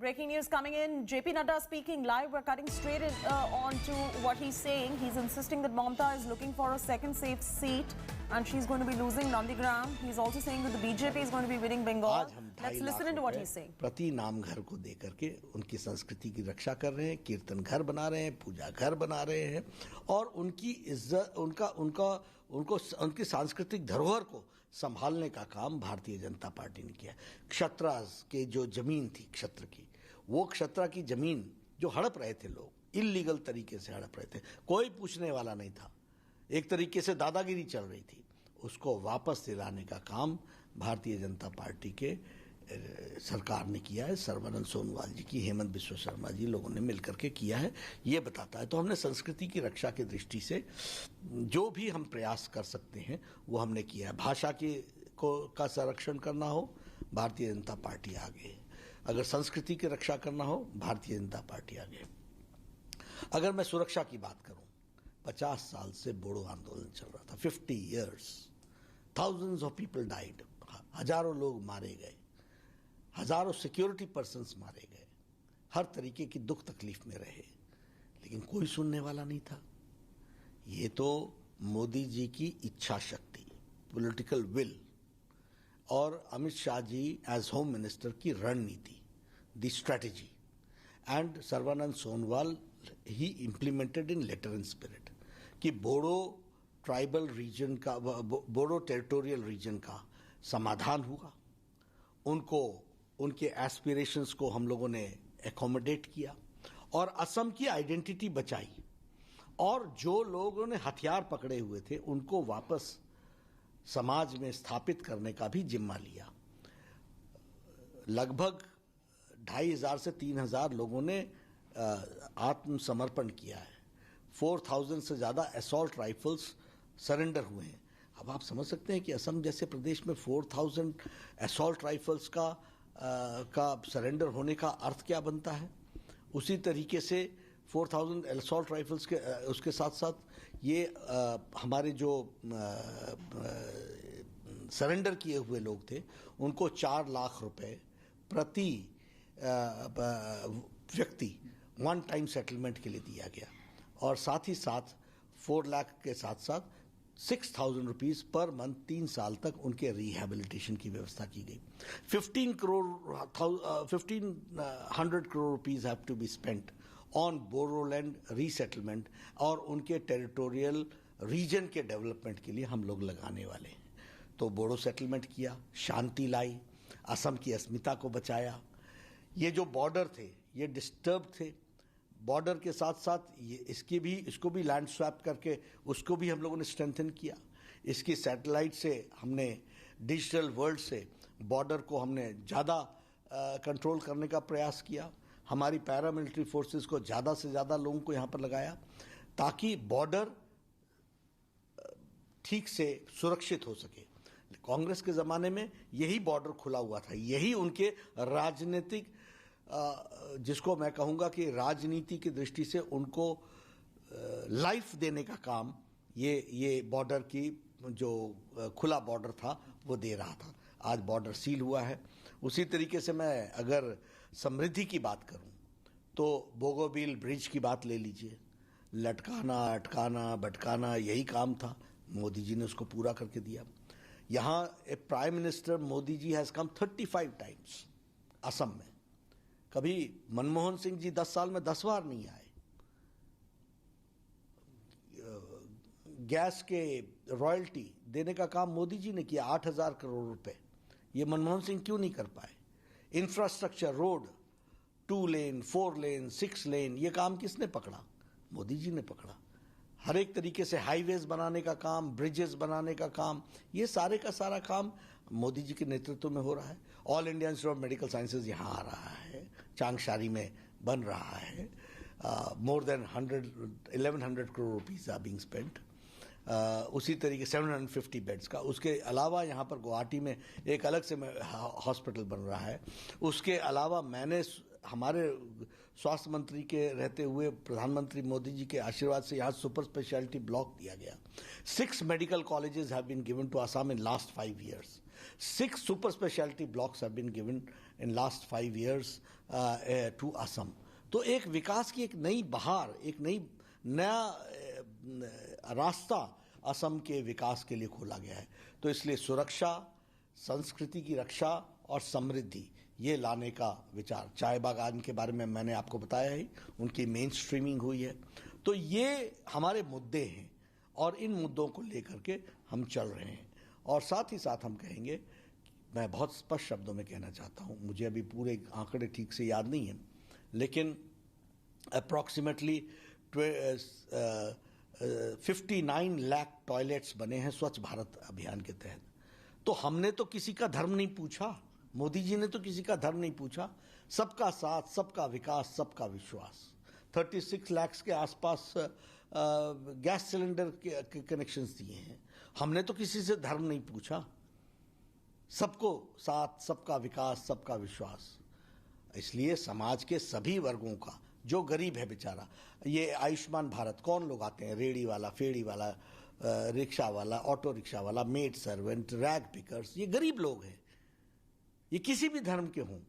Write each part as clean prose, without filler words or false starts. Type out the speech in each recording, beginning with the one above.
breaking news coming in. JP Nadda speaking live. We're cutting straight on to what he's saying. He's insisting that Mamata is looking for a second safe seat and she's going to be losing Nandigram. He's also saying that the BJP is going to be winning Bengal. Let's listen into what he's saying. प्रति नाम घर को दे करके उनकी संस्कृति की रक्षा कर रहे हैं, कीर्तन घर बना रहे हैं, पूजा घर बना रहे हैं और उनकी इज्जत उनकी सांस्कृतिक धरोहर को संभालने का काम भारतीय जनता पार्टी ने किया। क्षत्रास के जो जमीन थी क्षत्र की, वो क्षत्रा की जमीन जो हड़प रहे थे लोग, इलीगल तरीके से हड़प रहे थे, कोई पूछने वाला नहीं था, एक तरीके से दादागिरी चल रही थी, उसको वापस दिलाने का काम भारतीय जनता पार्टी के सरकार ने किया है। सर्बानंद सोनोवाल जी की, हेमंत बिस्वा शर्मा जी लोगों ने मिलकर के किया है, ये बताता है। तो हमने संस्कृति की रक्षा की दृष्टि से जो भी हम प्रयास कर सकते हैं वो हमने किया है। भाषा का संरक्षण करना हो, भारतीय जनता पार्टी आगे। अगर संस्कृति की रक्षा करना हो, भारतीय जनता पार्टी आगे। अगर मैं सुरक्षा की बात करूं, 50 साल से बोडो आंदोलन चल रहा था, 50 years, thousands of people died, हजारों लोग मारे गए, हजारों सिक्योरिटी पर्सन्स मारे गए, हर तरीके की दुख तकलीफ में रहे, लेकिन कोई सुनने वाला नहीं था। ये तो मोदी जी की इच्छा शक्ति, पॉलिटिकल विल और Amit Shah ji as home minister की रणनीति, the strategy, and Sarbananda Sonowal he implemented in letter in spirit कि बोडो ट्राइबल रीजन का, बोडो टेरिटोरियल रीजन का समाधान हुआ। उनको, उनके एस्पिरेशंस को हम लोगों ने एकोमोडेट किया और असम की आइडेंटिटी बचाई और जो लोगों ने हथियार पकड़े हुए थे उनको वापस समाज में स्थापित करने का भी जिम्मा लिया। लगभग 2500 से 3000 लोगों ने आत्मसमर्पण किया है। 4000 से ज्यादा असॉल्ट राइफल्स सरेंडर हुए हैं। अब आप समझ सकते हैं कि असम जैसे प्रदेश में 4000 असॉल्ट राइफल्स का सरेंडर होने का अर्थ क्या बनता है। उसी तरीके से 4000 असॉल्ट राइफल्स के उसके साथ साथ ये हमारे जो सरेंडर किए हुए लोग थे उनको 4 लाख रुपए प्रति व्यक्ति वन टाइम सेटलमेंट के लिए दिया गया और साथ ही साथ 4 लाख के साथ साथ 6000 रुपीज पर मंथ 3 साल तक उनके रिहैबिलिटेशन की व्यवस्था की गई। 1500 crore rupees have to be spent on Bodoland resettlement और उनके टेरिटोरियल रीजन के डेवलपमेंट के लिए हम लोग लगाने वाले हैं। तो बोडो सेटलमेंट किया, शांति लाई, असम की अस्मिता को बचाया। ये जो बॉर्डर थे ये डिस्टर्ब थे, बॉर्डर के साथ साथ इसको भी लैंड स्वैप करके उसको भी हम लोगों ने स्ट्रेंथन किया। इसकी सैटेलाइट से हमने डिजिटल वर्ल्ड से बॉर्डर को हमने ज़्यादा कंट्रोल करने का प्रयास किया। हमारी पैरामिलिट्री फोर्सेस को ज़्यादा से ज़्यादा लोगों को यहाँ पर लगाया ताकि बॉर्डर ठीक से सुरक्षित हो सके। कांग्रेस के ज़माने में यही बॉर्डर खुला हुआ था, यही उनके राजनीतिक जिसको मैं कहूंगा कि राजनीति की दृष्टि से उनको लाइफ देने का काम ये बॉर्डर की जो खुला बॉर्डर था वो दे रहा था। आज बॉर्डर सील हुआ है। उसी तरीके से मैं अगर समृद्धि की बात करूं तो बोगोबील ब्रिज की बात ले लीजिए, लटकाना अटकाना भटकाना यही काम था, मोदी जी ने उसको पूरा करके दिया। यहां prime minister Modi ji has come 35 times Assam में। कभी मनमोहन सिंह जी 10 साल में 10 बार नहीं आए। गैस के रॉयल्टी देने का काम मोदी जी ने किया, 8000 करोड़ रुपए। ये मनमोहन सिंह क्यों नहीं कर पाए। इंफ्रास्ट्रक्चर, रोड, 2 लेन 4 लेन 6 लेन, ये काम किसने पकड़ा? मोदी जी ने पकड़ा। हर एक तरीके से हाईवेज बनाने का काम, ब्रिजेस बनाने का काम, ये सारे का सारा काम मोदी जी के नेतृत्व में हो रहा है। All India Institute of Medical Sciences यहाँ आ रहा है, चांगशारी में बन रहा है। More than 1100 crore rupees are being spent. उसी तरीके 750 बेड्स का। उसके अलावा यहाँ पर गुवाहाटी में एक अलग से हॉस्पिटल बन रहा है। उसके अलावा मैंने हमारे स्वास्थ्य मंत्री के रहते हुए प्रधानमंत्री मोदी जी के आशीर्वाद से यहाँ सुपर स्पेशलिटी ब्लॉक दिया गया। 6 medical colleges have been given to Assam in last 5 years. 6 super specialty blocks have been given in last 5 years to Assam. तो एक विकास की एक नई बहार, एक नया रास्ता असम के विकास के लिए खोला गया है। तो इसलिए सुरक्षा, संस्कृति की रक्षा और समृद्धि ये लाने का विचार, चाय बागान के बारे में मैंने आपको बताया ही, उनकी मेन स्ट्रीमिंग हुई है। तो ये हमारे मुद्दे हैं और इन मुद्दों को लेकर के हम चल रहे हैं। और साथ ही साथ हम कहेंगे, मैं बहुत स्पष्ट शब्दों में कहना चाहता हूँ, मुझे अभी पूरे आंकड़े ठीक से याद नहीं है, लेकिन अप्रॉक्सीमेटली 59 लाख टॉयलेट्स बने हैं स्वच्छ भारत अभियान के तहत। तो हमने तो किसी का धर्म नहीं पूछा, मोदी जी ने तो किसी का धर्म नहीं पूछा। सबका साथ, सबका विकास, सबका विश्वास। 36 लाख के आसपास गैस सिलेंडर के कनेक्शंस दिए हैं। हमने तो किसी से धर्म नहीं पूछा। सबको साथ, सबका विकास, सबका विश्वास। इसलिए समाज के सभी वर्गों का, जो गरीब है बेचारा, ये आयुष्मान भारत, कौन लोग आते हैं, रेड़ी वाला, फेड़ी वाला, रिक्शा वाला, ऑटो रिक्शा वाला, मेड सर्वेंट, रैग पिकर्स, ये गरीब लोग हैं, ये किसी भी धर्म के हों।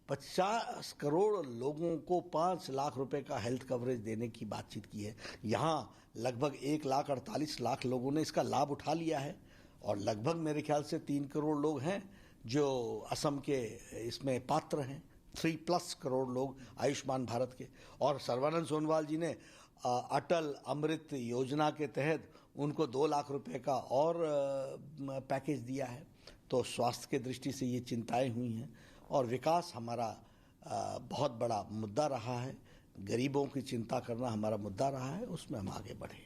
50 करोड़ लोगों को 5 लाख रुपए का हेल्थ कवरेज देने की बातचीत की है। यहाँ लगभग 1,48,00,000 लोगों ने इसका लाभ उठा लिया है और लगभग मेरे ख्याल से 3 करोड़ लोग हैं जो असम के इसमें पात्र हैं। 3+ करोड़ लोग आयुष्मान भारत के। और सर्बानंद सोनोवाल जी ने अटल अमृत योजना के तहत उनको 2 लाख रुपए का और पैकेज दिया है। तो स्वास्थ्य के दृष्टि से ये चिंताएं हुई हैं और विकास हमारा बहुत बड़ा मुद्दा रहा है। गरीबों की चिंता करना हमारा मुद्दा रहा है, उसमें हम आगे बढ़े।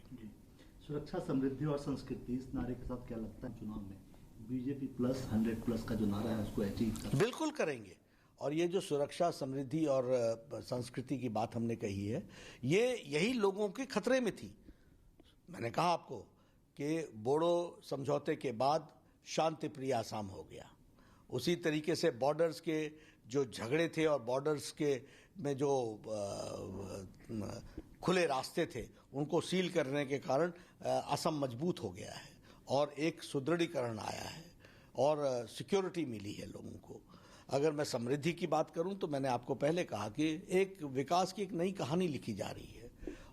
सुरक्षा, समृद्धि और संस्कृति, इस नारे के साथ क्या लगता है चुनाव में बीजेपी प्लस 100+ का जो नारा है उसको अचीव कर? बिल्कुल करेंगे। और ये जो सुरक्षा, समृद्धि और संस्कृति की बात हमने कही है, ये यही लोगों के खतरे में थी। मैंने कहा आपको कि बोडो समझौते के बाद शांति प्रिय आसाम हो गया। उसी तरीके से बॉर्डर्स के जो झगड़े थे और बॉर्डर्स के में जो खुले रास्ते थे उनको सील करने के कारण असम मजबूत हो गया है और एक सुदृढ़ीकरण आया है और सिक्योरिटी मिली है लोगों को। अगर मैं समृद्धि की बात करूं तो मैंने आपको पहले कहा कि एक विकास की एक नई कहानी लिखी जा रही है।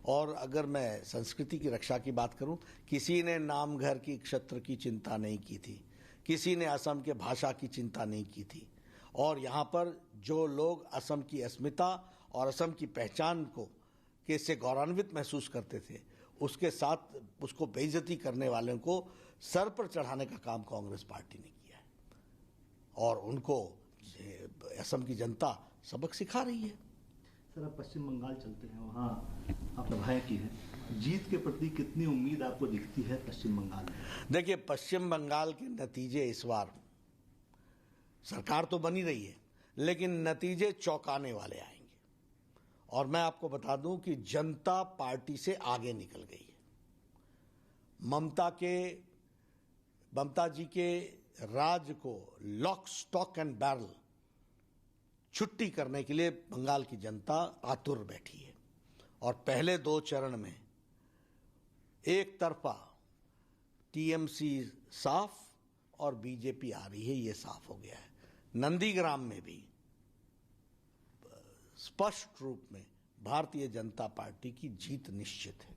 और अगर मैं संस्कृति की रक्षा की बात करूं, किसी ने नाम घर की क्षत्र की चिंता नहीं की थी, किसी ने असम के भाषा की चिंता नहीं की थी। और यहाँ पर जो लोग असम की अस्मिता और असम की पहचान को के से गौरवान्वित महसूस करते थे, उसके साथ उसको बेइज्जती करने वालों को सर पर चढ़ाने का काम कांग्रेस पार्टी ने किया है और उनको असम की जनता सबक सिखा रही है। सर, आप पश्चिम बंगाल चलते हैं, वहाँ आपने भाई की है, जीत के प्रति कितनी उम्मीद आपको दिखती है पश्चिम बंगाल में? देखिए, पश्चिम बंगाल के नतीजे इस बार, सरकार तो बनी रही है लेकिन नतीजे चौंकाने वाले आएंगे। और मैं आपको बता दूं कि जनता पार्टी से आगे निकल गई है। ममता जी के राज को लॉक, स्टॉक एंड बैरल छुट्टी करने के लिए बंगाल की जनता आतुर बैठी है। और पहले 2 चरण में एक तरफा टीएमसी साफ और बीजेपी आ रही है, ये साफ हो गया है। नंदीग्राम में भी स्पष्ट रूप में भारतीय जनता पार्टी की जीत निश्चित है।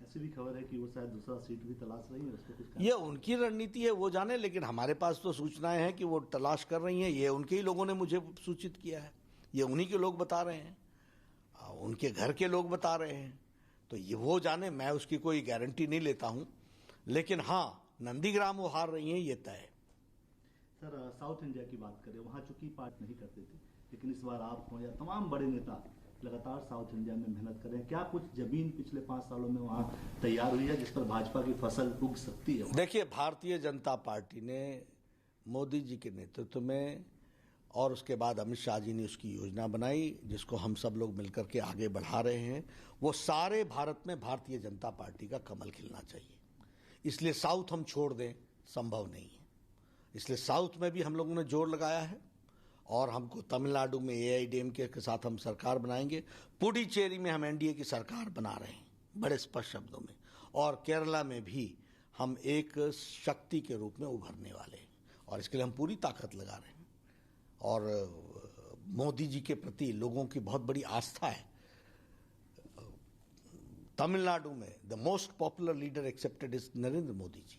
ऐसी भी खबर है कि वो शायद दूसरा सीट भी तलाश रही है, उस पर कुछ? ये उनकी रणनीति है, वो जाने, लेकिन हमारे पास तो सूचनाएं हैं कि वो तलाश कर रही हैं। ये उनके ही लोगों ने मुझे सूचित किया है, ये उन्हीं के लोग बता रहे हैं, उनके घर के लोग बता रहे हैं। तो ये वो जाने, मैं उसकी कोई गारंटी नहीं लेता हूं, लेकिन हाँ, नंदीग्राम वो हार रही हैं, ये तय है। सर, साउथ इंडिया की बात करें, वहाँ चूंकि पार्ट नहीं करते थे, लेकिन इस बार आप हो या तमाम बड़े नेता लगातार साउथ इंडिया में मेहनत कर रहे हैं। क्या कुछ जमीन पिछले 5 सालों में वहाँ तैयार हुई है जिस पर भाजपा की फसल उग सकती है? देखिए, भारतीय जनता पार्टी ने मोदी जी के नेतृत्व में और उसके बाद अमित शाह जी ने उसकी योजना बनाई, जिसको हम सब लोग मिलकर के आगे बढ़ा रहे हैं। वो सारे भारत में भारतीय जनता पार्टी का कमल खिलना चाहिए। इसलिए साउथ हम छोड़ दें, संभव नहीं है। इसलिए साउथ में भी हम लोगों ने जोर लगाया है और हमको तमिलनाडु में AIADMK के साथ हम सरकार बनाएंगे। पुडुचेरी में हम NDA की सरकार बना रहे हैं बड़े स्पष्ट शब्दों में, और केरला में भी हम एक शक्ति के रूप में उभरने वाले हैं, और इसके लिए हम पूरी ताकत लगा रहे हैं। और मोदी जी के प्रति लोगों की बहुत बड़ी आस्था है। तमिलनाडु में the most popular leader accepted is Narendra Modi ji.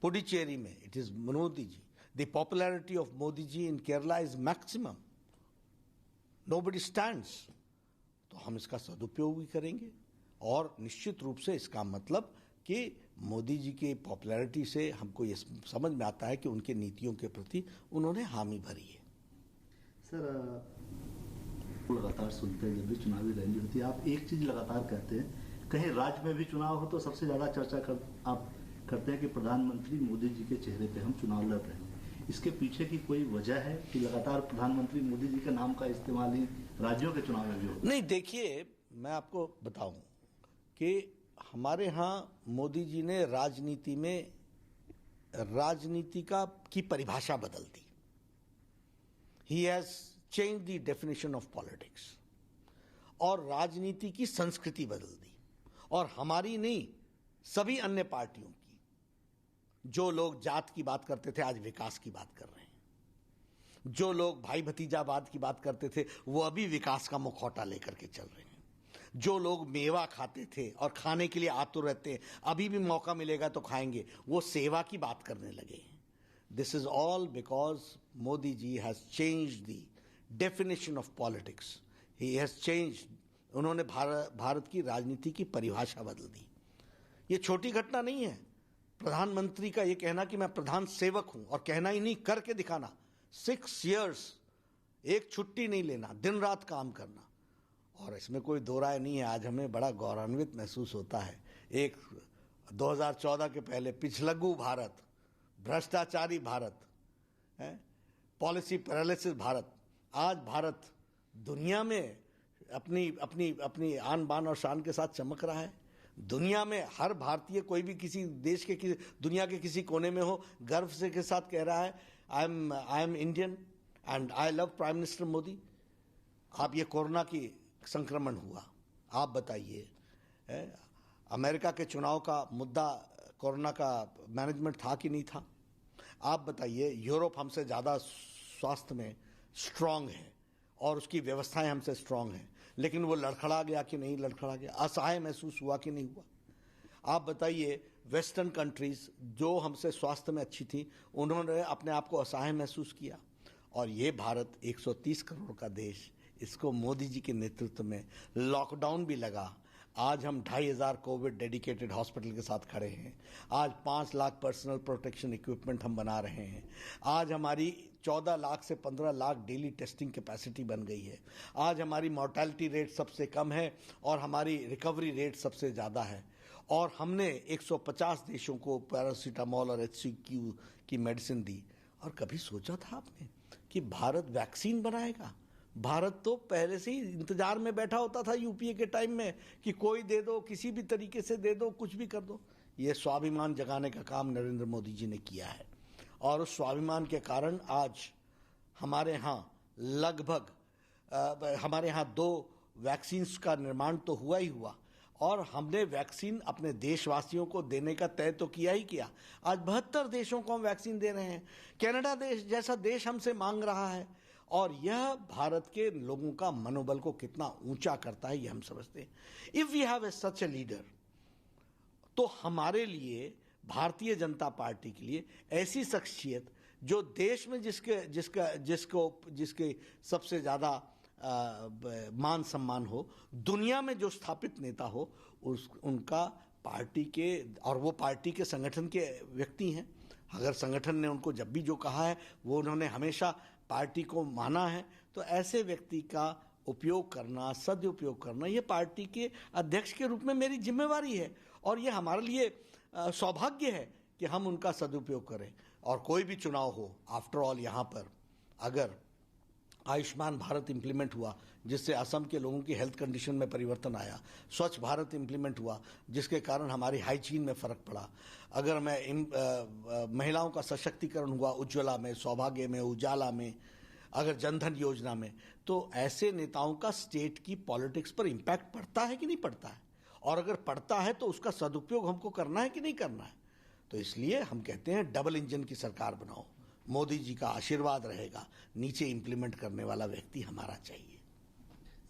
Puducherry में it is Modi ji. The popularity of Modi ji in Kerala is maximum, nobody stands. तो हम इसका सदुपयोग भी करेंगे, और निश्चित रूप से इसका मतलब कि मोदी जी की पॉपुलैरिटी से हमको ये समझ में आता है कि उनके नीतियों के प्रति उन्होंने हामी भरी है। सर, लगातार सुनते हैं जब भी चुनावी रैली होती है, आप एक चीज लगातार कहते हैं, कहीं राज्य में भी चुनाव हो तो सबसे ज्यादा चर्चा आप करते हैं कि प्रधानमंत्री मोदी जी के चेहरे पे हम चुनाव लड़ रहे हैं। इसके पीछे की कोई वजह है कि लगातार प्रधानमंत्री मोदी जी के नाम का इस्तेमाल ही राज्यों के चुनाव में भी होता है? नहीं, देखिए, मैं आपको बताऊं कि हमारे यहाँ मोदी जी ने राजनीति में राजनीति की परिभाषा बदल दी। He has change the definition of politics, और राजनीति की संस्कृति बदल दी। और हमारी नहीं, सभी अन्य पार्टियों की। जो लोग जात की बात करते थे आज विकास की बात कर रहे हैं। जो लोग भाई भतीजावाद की बात करते थे वो अभी विकास का मुखौटा लेकर के चल रहे हैं। जो लोग मेवा खाते थे और खाने के लिए आतुर रहते हैं, अभी भी मौका मिलेगा तो खाएंगे, वो सेवा की बात करने लगे हैं। This is all because Modi ji has changed the definition of politics. He has changed, उन्होंने भारत की राजनीति की परिभाषा बदल दी। ये छोटी घटना नहीं है। प्रधानमंत्री का ये कहना कि मैं प्रधान सेवक हूं, और कहना ही नहीं, करके दिखाना। 6 years एक छुट्टी नहीं लेना, दिन रात काम करना, और इसमें कोई दो राय नहीं है। आज हमें बड़ा गौरवान्वित महसूस होता है। एक 2014 के पहले पिछलग्गू भारत, भ्रष्टाचारी भारत, पॉलिसी पैरालिसिस भारत, आज भारत दुनिया में अपनी अपनी अपनी आन बान और शान के साथ चमक रहा है। दुनिया में हर भारतीय, कोई भी किसी देश के दुनिया के किसी कोने में हो, गर्व से के साथ कह रहा है I am Indian and I love prime minister Modi. आप ये कोरोना की संक्रमण हुआ, आप बताइए, अमेरिका के चुनाव का मुद्दा कोरोना का मैनेजमेंट था कि नहीं था? आप बताइए, यूरोप हमसे ज़्यादा स्वास्थ्य में स्ट्रांग है और उसकी व्यवस्थाएं हमसे स्ट्रांग हैं, लेकिन वो लड़खड़ा गया कि नहीं लड़खड़ा गया? असहाय महसूस हुआ कि नहीं हुआ? आप बताइए, वेस्टर्न कंट्रीज जो हमसे स्वास्थ्य में अच्छी थी, उन्होंने अपने आप को असहाय महसूस किया। और ये भारत 130 करोड़ का देश, इसको मोदी जी के नेतृत्व में लॉकडाउन भी लगा। आज हम 2500 कोविड डेडिकेटेड हॉस्पिटल के साथ खड़े हैं। आज 5 लाख पर्सनल प्रोटेक्शन इक्विपमेंट हम बना रहे हैं। आज हमारी 14 लाख से 15 लाख डेली टेस्टिंग कैपेसिटी बन गई है। आज हमारी मॉर्टेलिटी रेट सबसे कम है और हमारी रिकवरी रेट सबसे ज़्यादा है। और हमने 150 देशों को पैरासीटामोल और HCQ की मेडिसिन दी। और कभी सोचा था आपने कि भारत वैक्सीन बनाएगा? भारत तो पहले से ही इंतजार में बैठा होता था यूपीए के टाइम में कि कोई दे दो, किसी भी तरीके से दे दो, कुछ भी कर दो। ये स्वाभिमान जगाने का काम नरेंद्र मोदी जी ने किया है, और उस स्वाभिमान के कारण आज हमारे यहाँ लगभग 2 वैक्सीन्स का निर्माण तो हुआ ही हुआ, और हमने वैक्सीन अपने देशवासियों को देने का तय तो किया ही किया। आज 72 देशों को हम वैक्सीन दे रहे हैं। कनाडा देश जैसा देश हमसे मांग रहा है, और यह भारत के लोगों का मनोबल को कितना ऊंचा करता है ये हम समझते हैं। If we have such a leader, तो हमारे लिए, भारतीय जनता पार्टी के लिए, ऐसी शख्सियत जो देश में जिसके सबसे ज्यादा मान सम्मान हो, दुनिया में जो स्थापित नेता हो, उनका पार्टी के, और वो पार्टी के संगठन के व्यक्ति हैं। अगर संगठन ने उनको जब भी जो कहा है वो उन्होंने हमेशा पार्टी को माना है, तो ऐसे व्यक्ति का उपयोग करना, सदुपयोग करना, ये पार्टी के अध्यक्ष के रूप में मेरी जिम्मेवारी है। और ये हमारे लिए सौभाग्य है कि हम उनका सदुपयोग करें। और कोई भी चुनाव हो, आफ्टर ऑल यहाँ पर अगर आयुष्मान भारत इंप्लीमेंट हुआ, जिससे असम के लोगों की हेल्थ कंडीशन में परिवर्तन आया, स्वच्छ भारत इंप्लीमेंट हुआ, जिसके कारण हमारी हाइजीन में फ़र्क पड़ा, अगर मैं महिलाओं का सशक्तिकरण हुआ, उज्ज्वला में, सौभाग्य में, उजाला में, अगर जनधन योजना में, तो ऐसे नेताओं का स्टेट की पॉलिटिक्स पर इम्पैक्ट पड़ता है कि नहीं पड़ता है, और अगर पड़ता है तो उसका सदुपयोग हमको करना है कि नहीं करना है। तो इसलिए हम कहते हैं डबल इंजन की सरकार बनाओ, मोदी जी का आशीर्वाद रहेगा, नीचे इंप्लीमेंट करने वाला व्यक्ति हमारा चाहिए।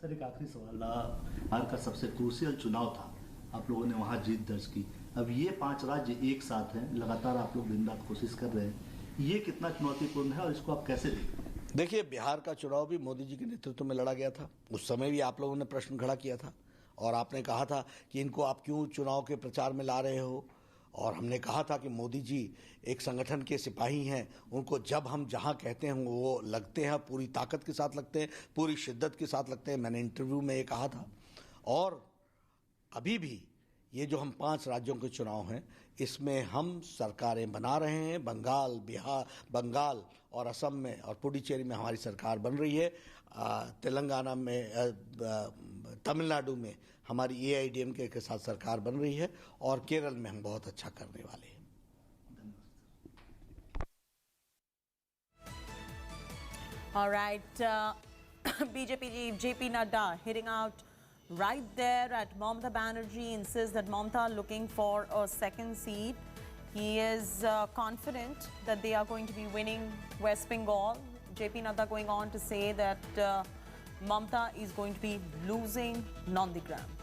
सर एक आखिरी सवाल, बिहार का सबसे क्रूशियल चुनाव था, आप लोगों ने वहां जीत दर्ज की। अब ये 5 राज्य एक साथ हैं, लगातार आप लोग दिन रात कोशिश कर रहे हैं, ये कितना चुनौतीपूर्ण है और इसको आप कैसे देखते हैं? देखिए, बिहार का चुनाव भी मोदी जी के नेतृत्व में लड़ा गया था। उस समय भी आप लोगों ने प्रश्न खड़ा किया था और आपने कहा था कि इनको आप क्यों चुनाव के प्रचार में ला रहे हो, और हमने कहा था कि मोदी जी एक संगठन के सिपाही हैं, उनको जब हम जहां कहते हैं वो लगते हैं, पूरी ताकत के साथ लगते हैं, पूरी शिद्दत के साथ लगते हैं। मैंने इंटरव्यू में ये कहा था। और अभी भी ये जो हम 5 राज्यों के चुनाव हैं, इसमें हम सरकारें बना रहे हैं। बंगाल और असम में और पुडुचेरी में हमारी सरकार बन रही है। तेलंगाना में, तमिलनाडु में हमारी AIDMK के साथ सरकार बन रही है, और केरल में हम बहुत अच्छा करने वाले हैं। All right, BJP chief JP Nadda hitting out right there at Mamata Banerjee, insists that Mamata looking for a second seat. He is confident that they are going to be winning West Bengal. JP Nadda going on to say that Mamata is going to be losing Nandigram.